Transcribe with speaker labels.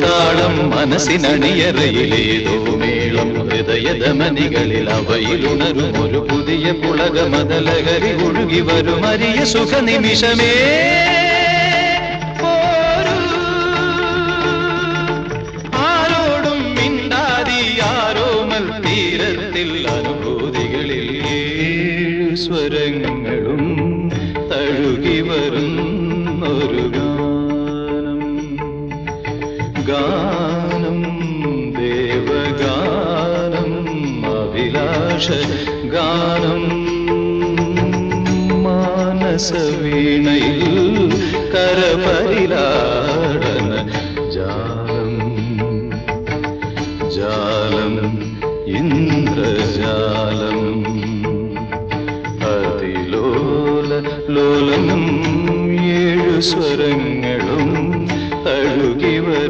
Speaker 1: താളം മനസ്സിനണിയറയിലേതോ മേളം ഹൃദയധമനികളിൽ അവയിലുണരും ഒരു പുതിയ പുളകമതലഹരി ഒഴുകി വരും അരിയ സുഖ നിമിഷമേ ആരോടും മിണ്ടാതി ആരോമൽ തീരത്തിൽ അനുഭൂതികളിൽ സ്വരങ്ങളും തഴുകി വരുന്നൊരു ഗാനം ദേവഗാനം അഭിലാഷ ഗാനം മാനസവീണയിൽ കരപരിലാടന ജാലം ജാലം ഇന്ദ്രജാലം അതിലോല ലോലം ഏഴു സ്വരങ്ങൾ